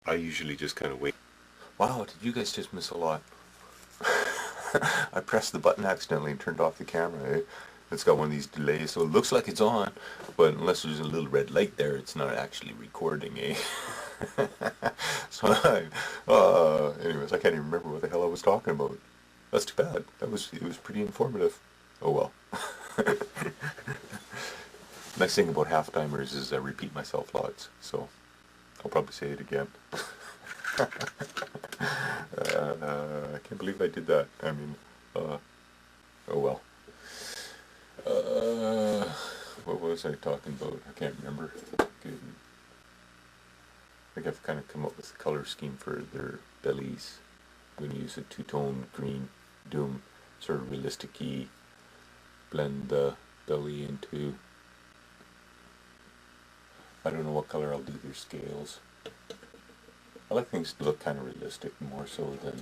I usually just kind of wait. Wow, did you guys just miss a lot? I pressed the button accidentally and turned off the camera. Eh? It's got one of these delays, so it looks like it's on, but unless there's a little red light there, it's not actually recording, eh? So, anyways, I can't even remember what the hell I was talking about. That's too bad. It was pretty informative. Oh well. Nice thing about half-timers is I repeat myself lots, so I'll probably say it again. I can't believe I did that. I mean, oh well. Uh, what was I talking about? I can't remember. Good. I think I've kind of come up with the color scheme for their bellies. I'm going to use a two-tone green doom, sort of realistic-y, blend the belly into, I don't know what color I'll do their scales. I like things to look kind of realistic more so than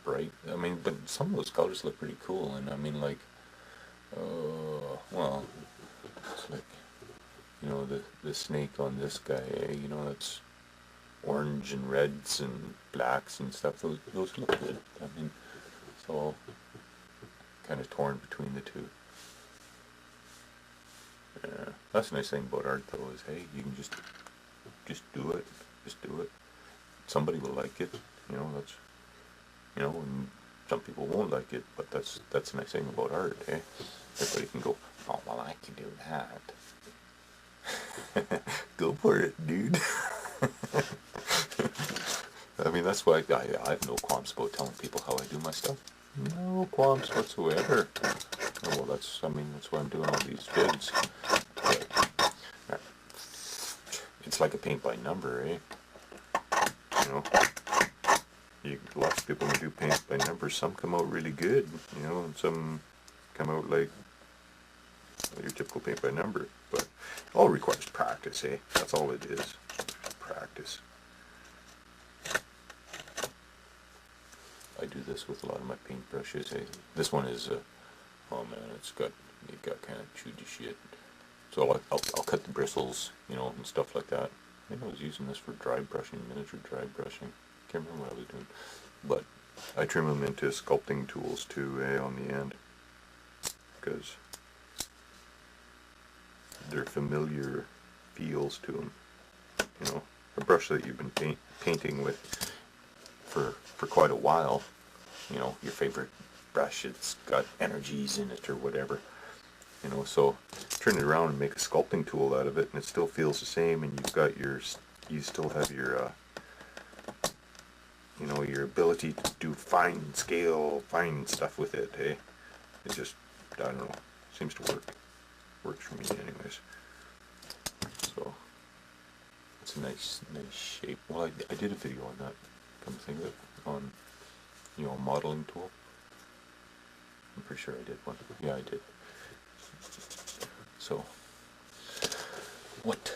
bright. I mean, but some of those colors look pretty cool, and I mean, like, well, it's like, you know, the snake on this guy, you know, it's orange and reds and blacks and stuff. Those look good. I mean, it's all kind of torn between the two. Yeah, that's the nice thing about art, though, is hey, you can just do it, just do it. Somebody will like it, you know. That's and some people won't like it, but that's the nice thing about art, eh? Everybody can go, oh well, I can do that. Go for it, dude. I mean, that's why I have no qualms about telling people how I do my stuff. No qualms whatsoever. Oh, well, that's why I'm doing all these vids. But, it's like a paint by number, eh? You know, lots of people do paint by number. Some come out really good, you know, and some come out like your typical paint by number. But it all requires practice, eh? That's all it is. Practice. I do this with a lot of my paintbrushes. Eh? This one is, oh man, it got kind of chewed to shit. So I'll cut the bristles, you know, and stuff like that. I think I was using this for dry brushing, miniature dry brushing. Can't remember what I was doing. But I trim them into sculpting tools too, on the end. Because they're familiar feels to them. You know, a brush that you've been painting with for quite a while. You know, your favorite brush, it's got energies in it or whatever. You know, so turn it around and make a sculpting tool out of it, and it still feels the same, and you still have your, you know, your ability to do fine stuff with it, eh? It just, I don't know, seems to work. Works for me anyways. So, it's a nice shape. Well, I did a video on that, come to think of it, on, you know, a modeling tool. I'm pretty sure I did one. Yeah, I did. So, what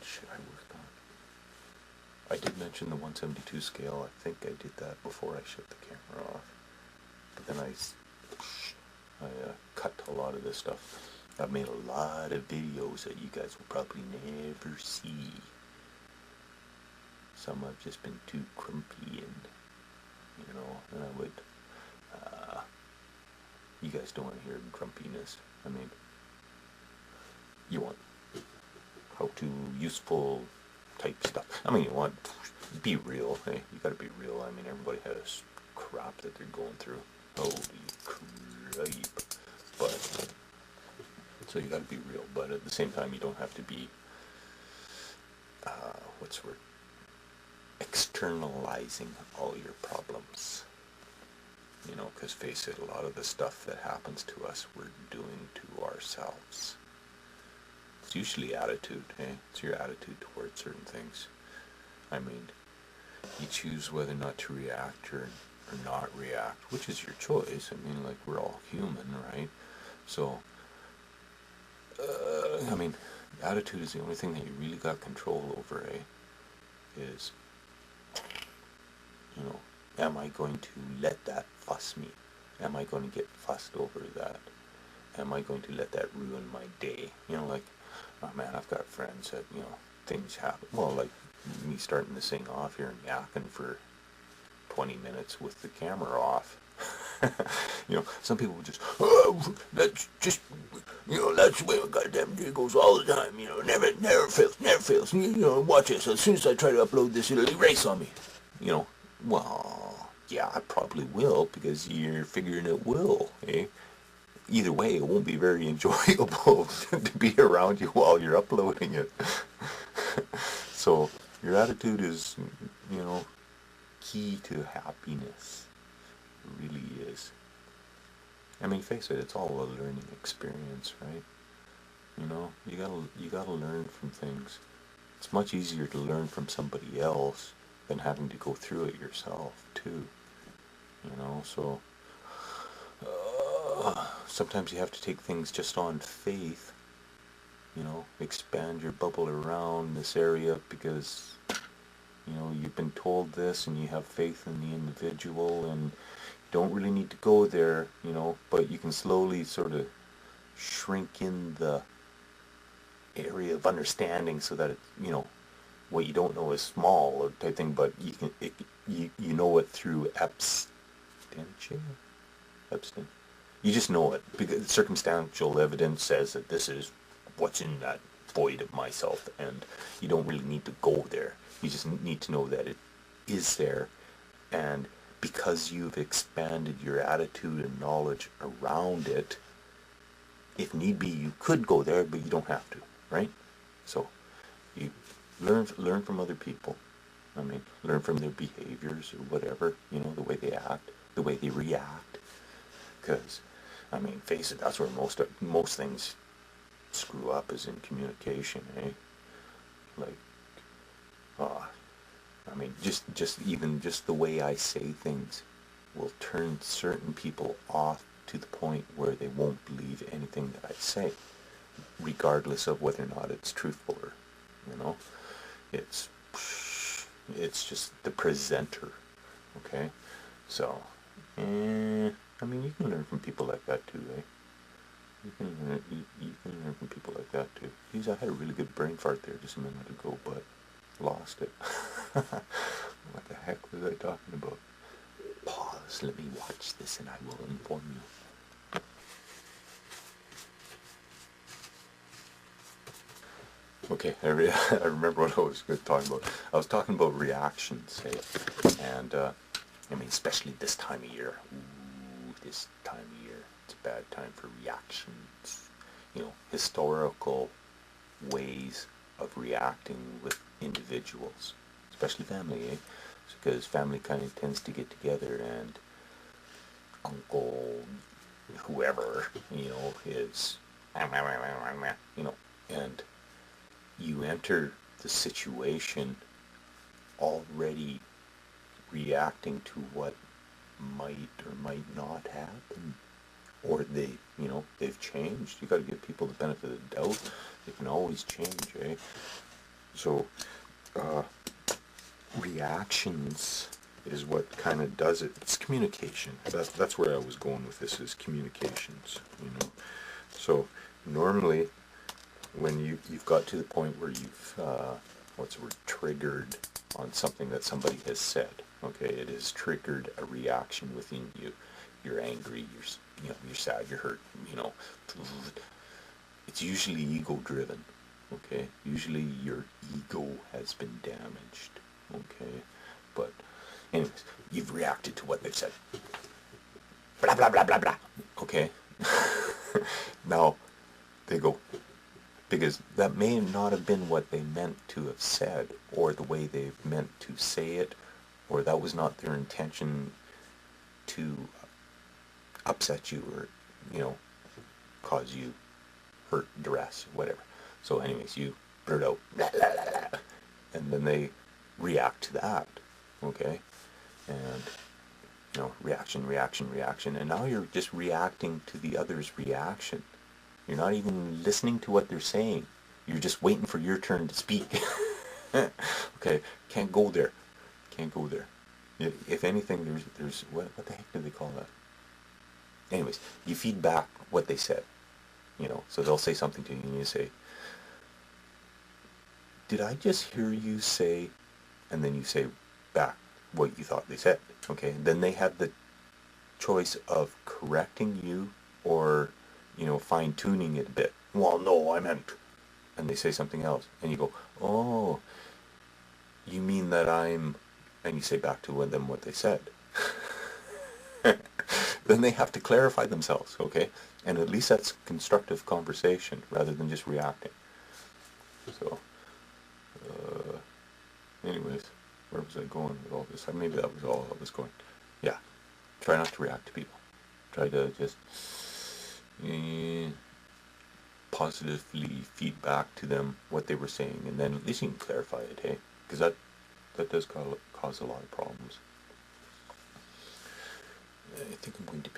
should I work on? I did mention the 172 scale. I think I did that before I shut the camera off. But then I cut a lot of this stuff. I've made a lot of videos that you guys will probably never see. Some I've just been too grumpy and, you know, and I would, you guys don't want to hear grumpiness. I mean, you want how-to, useful type stuff. I mean, you want, be real, hey? You gotta be real. I mean, everybody has crap that they're going through. Holy crap. But, so you gotta be real, but at the same time, you don't have to be, what's the word? Externalizing all your problems. You know, because face it, a lot of the stuff that happens to us, we're doing to ourselves. It's usually attitude, eh? It's your attitude towards certain things. I mean, you choose whether or not to react or not react, which is your choice. I mean, like, we're all human, right? So, I mean, attitude is the only thing that you really got control over, eh? Is, you know, am I going to let that fuss me? Am I going to get fussed over that? Am I going to let that ruin my day? You know, like, Oh man, I've got friends that, things happen. Well, like me starting this thing off here and yakking for 20 minutes with the camera off. Some people just, oh, that's just, that's the way my goddamn day goes all the time. Never fails, never fails. Watch this. As soon as I try to upload this, it'll erase on me. You know, well, yeah, I probably will because you're figuring it will, eh? Either way, it won't be very enjoyable to be around you while you're uploading it. So your attitude is, you know, key to happiness. It really is. I mean, face it, it's all a learning experience, right? You gotta learn from things. It's much easier to learn from somebody else than having to go through it yourself, too. So sometimes you have to take things just on faith, expand your bubble around this area because, you've been told this and you have faith in the individual and you don't really need to go there, but you can slowly sort of shrink in the area of understanding so that, what you don't know is small or type thing, but you know it through abstention. You just know it because circumstantial evidence says that this is what's in that void of myself, and you don't really need to go there. You just need to know that it is there, and because you've expanded your attitude and knowledge around it, if need be, you could go there, but you don't have to, right? So you learn from other people. I mean, learn from their behaviors or whatever, the way they act, the way they react. Because, I mean, face it, that's where most things screw up is in communication, eh? Like, I mean, just the way I say things will turn certain people off to the point where they won't believe anything that I say, regardless of whether or not it's truthful or, it's just the presenter, okay? So, I mean, you can learn from people like that too, eh? You can learn from people like that too. Geez, I had a really good brain fart there just a minute ago, but lost it. What the heck was I talking about? Pause, let me watch this and I will inform you. Okay, I remember what I was talking about. I was talking about reactions, eh? And, I mean, especially this time of year. Ooh, this time of year. It's a bad time for reactions. Historical ways of reacting with individuals, especially family, eh? Because family kind of tends to get together and uncle, whoever, is, and you enter the situation already reacting to what might or might not happen, or they've changed. You got to give people the benefit of the doubt. They can always change, eh? So reactions is what kind of does it. It's communication. That's where I was going with this, is communications. So normally when you've got to the point where you've triggered on something that somebody has said, okay, it has triggered a reaction within you. You're angry, you're sad, you're hurt, it's usually ego driven, okay? Usually your ego has been damaged, okay? But anyways, you've reacted to what they've said. Blah, blah, blah, blah, blah. Okay? Now, they go, because that may not have been what they meant to have said, or the way they've meant to say it, or that was not their intention to upset you or, cause you hurt, duress, whatever. So anyways, you blurt out, blah, blah, blah, blah, and then they react to that, okay? And, reaction, and now you're just reacting to the other's reaction. You're not even listening to what they're saying. You're just waiting for your turn to speak. Okay, can't go there. If anything, there's what the heck do they call that? Anyways, you feed back what they said. So they'll say something to you and you say, did I just hear you say, and then you say back what you thought they said, okay? Then they have the choice of correcting you or, fine-tuning it a bit. Well, no, I meant, and they say something else, and you go, oh, you mean that and you say back to them what they said. Then they have to clarify themselves, okay? And at least that's constructive conversation rather than just reacting. So, anyways, where was I going with all this? Maybe that was all I was going. Yeah, try not to react to people. Try to just positively feed back to them what they were saying, and then at least you can clarify it, hey? Because that does cause a lot of problems. I think I'm going to